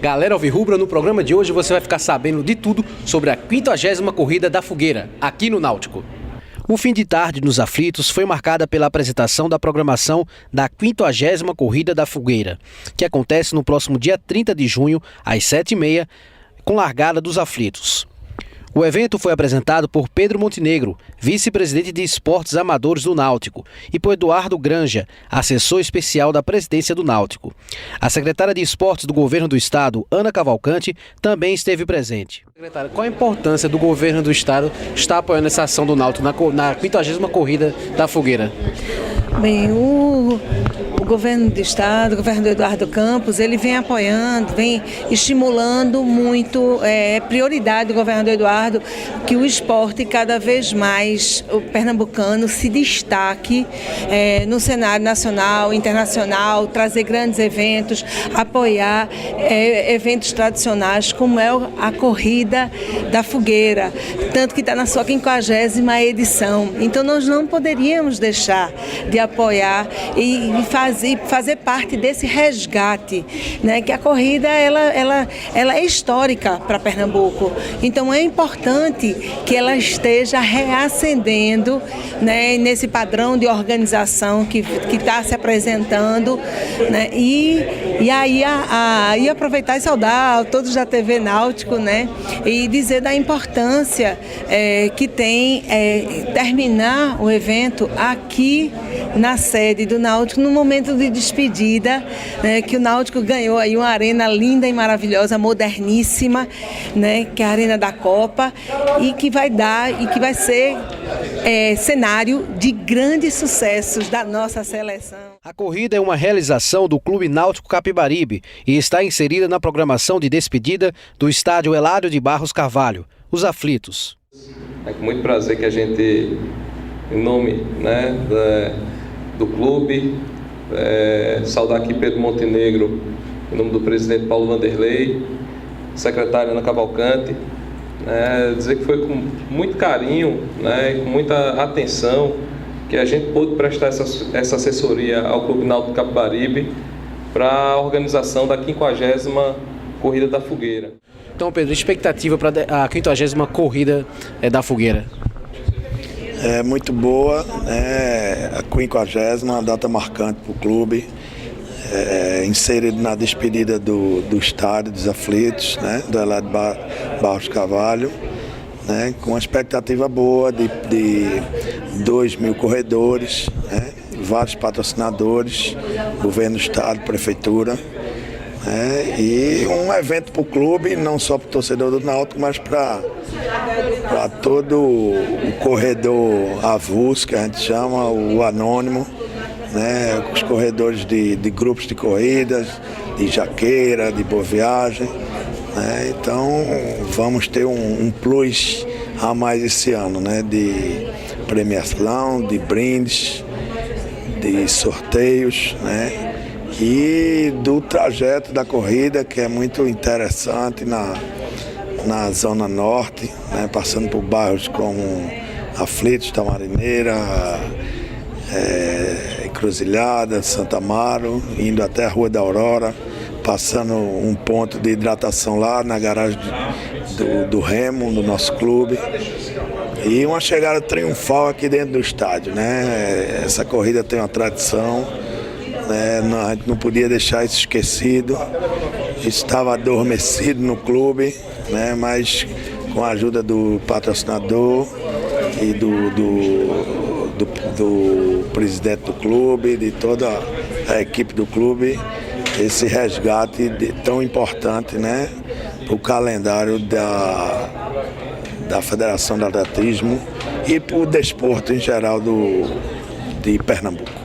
Galera alvirrubra, no programa de hoje você vai ficar sabendo de tudo sobre a 50ª Corrida da Fogueira, aqui no Náutico. O fim de tarde nos Aflitos foi marcada pela apresentação da programação da 50ª Corrida da Fogueira, que acontece no próximo dia 30 de junho, às 7h30, com largada dos Aflitos. O evento foi apresentado por Pedro Montenegro, vice-presidente de Esportes Amadores do Náutico, e por Eduardo Granja, assessor especial da presidência do Náutico. A secretária de Esportes do Governo do Estado, Ana Cavalcante, também esteve presente. Secretária, qual a importância do Governo do Estado estar apoiando essa ação do Náutico na 50ª Corrida da Fogueira? Bem, o Governo do Estado, o governador Eduardo Campos, ele vem apoiando, vem estimulando muito, prioridade do governador Eduardo, que o esporte cada vez mais, o pernambucano, se destaque no cenário nacional, internacional, trazer grandes eventos, apoiar eventos tradicionais, como é a Corrida da Fogueira, tanto que está na sua 50ª edição. Então nós não poderíamos deixar de apoiar e fazer parte desse resgate, né? Que a corrida ela é histórica para Pernambuco. Então é importante que ela esteja reacendendo, né, nesse padrão de organização que está se apresentando, né? E aí aproveitar e saudar todos da TV Náutico, né? E dizer da importância que tem terminar o evento aqui na sede do Náutico, no momento de despedida, né, que o Náutico ganhou aí uma arena linda e maravilhosa, moderníssima, né, que é a Arena da Copa, e que vai ser cenário de grandes sucessos da nossa seleção. A corrida é uma realização do Clube Náutico Capibaribe e está inserida na programação de despedida do estádio Eládio de Barros Carvalho, os Aflitos. É com muito prazer que a gente, em nome, né, do clube, saudar aqui Pedro Montenegro, em nome do presidente Paulo Vanderlei, secretária Ana Cavalcante, dizer que foi com muito carinho, né, e com muita atenção que a gente pôde prestar essa assessoria ao Clube Náutico Capibaribe para a organização da 50ª Corrida da Fogueira. Então, Pedro, expectativa para a 50ª Corrida da Fogueira? É muito boa, né? A 50ª, uma data marcante para o clube, inserido na despedida do estádio dos Aflitos, né? Do Eládio Barros Carvalho, né? Com uma expectativa boa de 2.000 corredores, né? Vários patrocinadores, governo do estado, prefeitura. E um evento para o clube, não só para o torcedor do Náutico, mas para todo o corredor avulso, que a gente chama, o anônimo, né? Os corredores de grupos de corridas, de Jaqueira, de Boa Viagem, né? Então vamos ter um plus a mais esse ano, né? De premiação, de brindes, de sorteios, né? E do trajeto da corrida, que é muito interessante na Zona Norte, né, passando por bairros como Aflitos, Tamarineira, Encruzilhada, Santa Amaro, indo até a Rua da Aurora, passando um ponto de hidratação lá na garagem do Remo, do nosso clube. E uma chegada triunfal aqui dentro do estádio, né? Essa corrida tem uma tradição. A gente não podia deixar isso esquecido, estava adormecido no clube, né, mas com a ajuda do patrocinador e do presidente do clube, de toda a equipe do clube, esse resgate tão importante, né, para o calendário da Federação de Atletismo e para o desporto em geral de Pernambuco.